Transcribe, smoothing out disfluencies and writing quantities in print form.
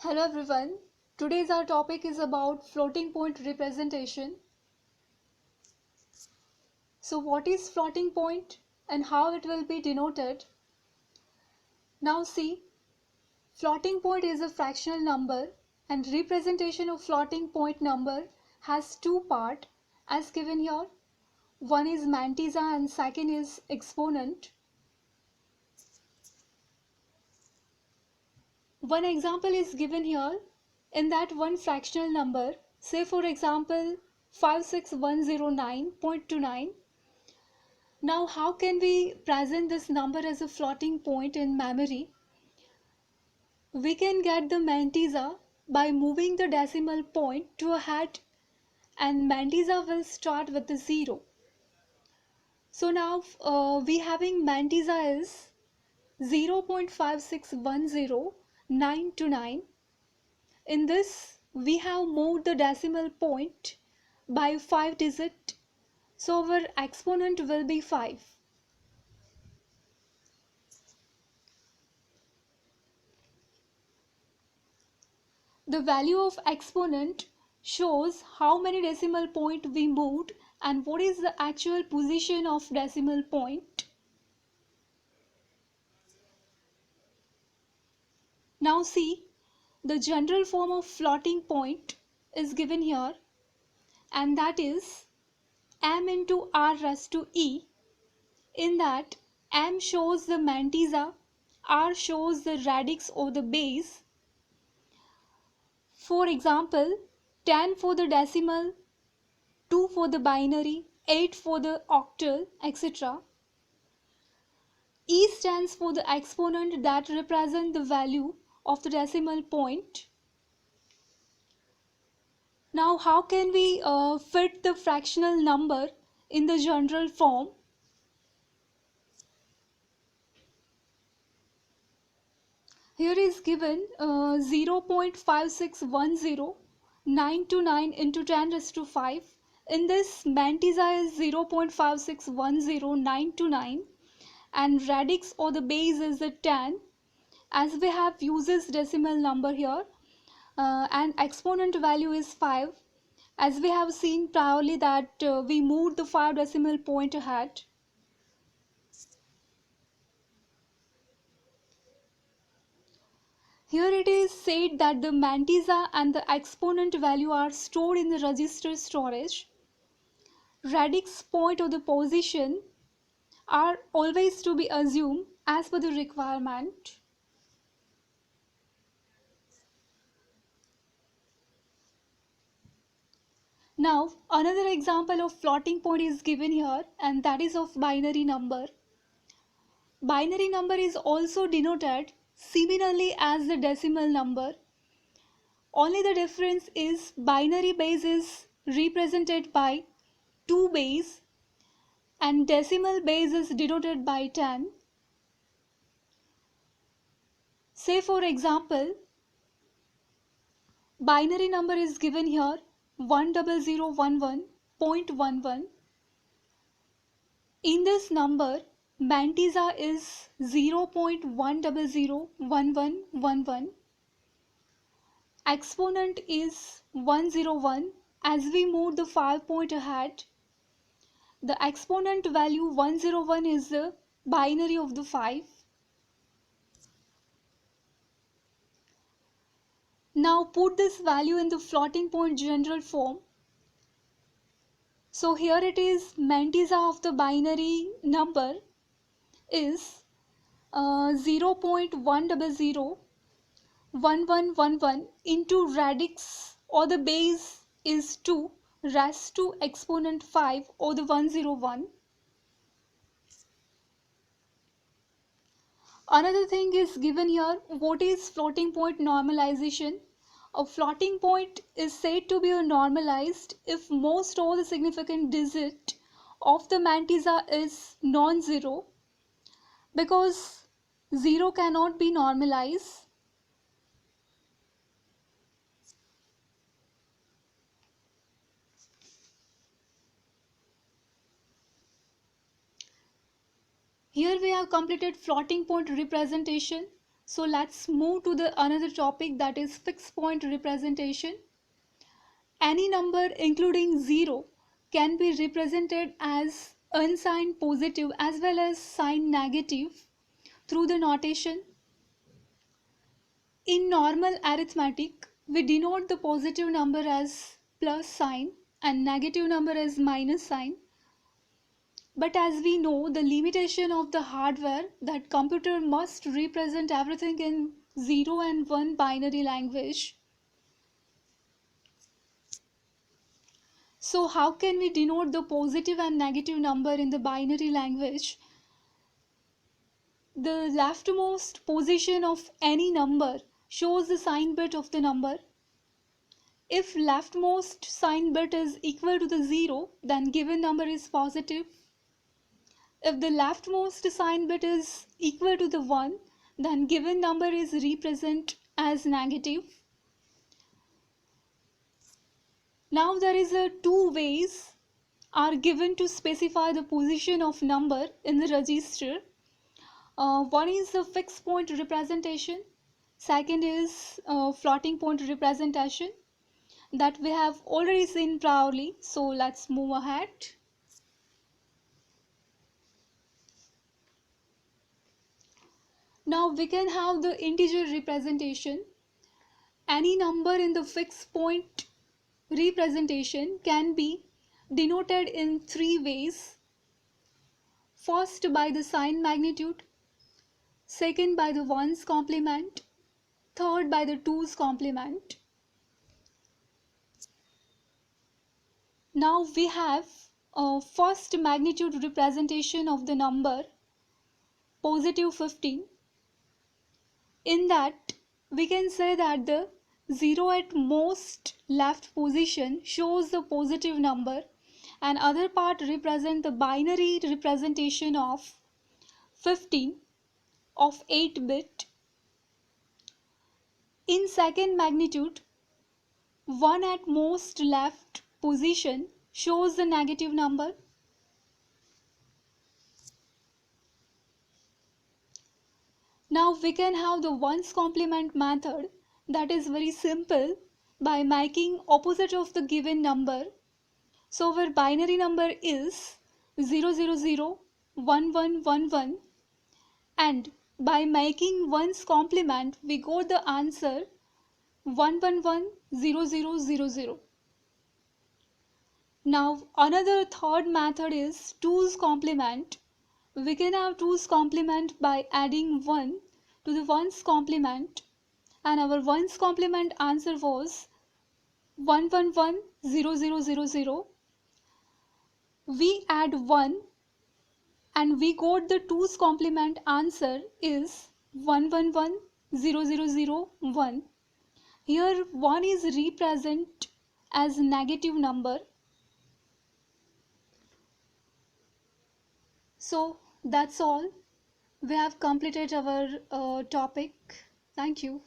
Hello everyone. Today's our topic is about floating point representation. So what is floating point and how it will be denoted? Now see, floating point is a fractional number and representation of floating point number has two parts as given here. One is mantissa and second is exponent. One example is given here in that one fractional number, say for example 56109.29. Now how can we present this number as a floating point in memory? We can get the mantissa by moving the decimal point to a head, and mantissa will start with the 0. So now we having mantissa is 0.5610929. In this we have moved the decimal point by 5 digits, so our exponent will be 5. The value of exponent shows how many decimal point we moved and what is the actual position of decimal point. Now see, the general form of floating point is given here, and that is m into r raised to e. In that m shows the mantissa, r shows the radix or the base. For example, 10 for the decimal, 2 for the binary, 8 for the octal, etc. E stands for the exponent that represent the value of the decimal point. Now how can we fit the fractional number in the general form? Here is given 0.5610929 into 10 raised to 5. In this, mantissa is 0.5610929 and radix or the base is the 10. As we have uses decimal number here, and exponent value is 5. As we have seen priorly that we moved the 5 decimal point ahead. Here it is said that the mantissa and the exponent value are stored in the register storage. Radix point or the position are always to be assumed as per the requirement. Now another example of floating point is given here, and that is of binary number. Binary number is also denoted similarly as the decimal number. Only the difference is binary base is represented by 2 base and decimal base is denoted by 10. Say for example, binary number is given here 10011.11. In this number, mantissa is 0.1001111. Exponent is 101. As we move the 5 point ahead, the exponent value 101 is the binary of the 5. Now put this value in the floating point general form. So here it is, mantissa of the binary number is 0.1001111 into radix or the base is 2 raised to exponent 5 or the 101. Another thing is given here, what is floating point normalization? A floating point is said to be normalized if most all the significant digit of the mantissa is non-zero, because 0 cannot be normalized. Here we have completed floating point representation. So let's move to the another topic, that is fixed point representation. Any number including 0 can be represented as unsigned positive as well as signed negative through the notation. In normal arithmetic, we denote the positive number as plus sign and negative number as minus sign. But as we know, the limitation of the hardware, that computer must represent everything in 0 and 1 binary language. So how can we denote the positive and negative number in the binary language? The leftmost position of any number shows the sign bit of the number. If leftmost sign bit is equal to the 0, then given number is positive. If the leftmost sign bit is equal to the 1, then given number is represented as negative. Now there is a two ways are given to specify the position of number in the register. One is the fixed point representation. Second is floating point representation that we have already seen priorly. So let's move ahead. Now we can have the integer representation. Any number in the fixed point representation can be denoted in three ways. First by the sign magnitude, second by the ones complement, third by the twos complement. Now we have a first magnitude representation of the number positive 15. In that we can say that the 0 at most left position shows the positive number and other part represent the binary representation of 15 of 8 bit. In second magnitude, 1 at most left position shows the negative number. Now we can have the ones complement method, that is very simple by making opposite of the given number. So our binary number is 000 1111 and by making ones complement we got the answer 1110000. Now another third method is twos complement. We can have twos complement by adding 1 to the ones complement and our ones complement answer was 1110000. We add 1 and we got the twos complement answer is 111001. Here 1 is represented as negative number. So that's all. We have completed our topic. Thank you.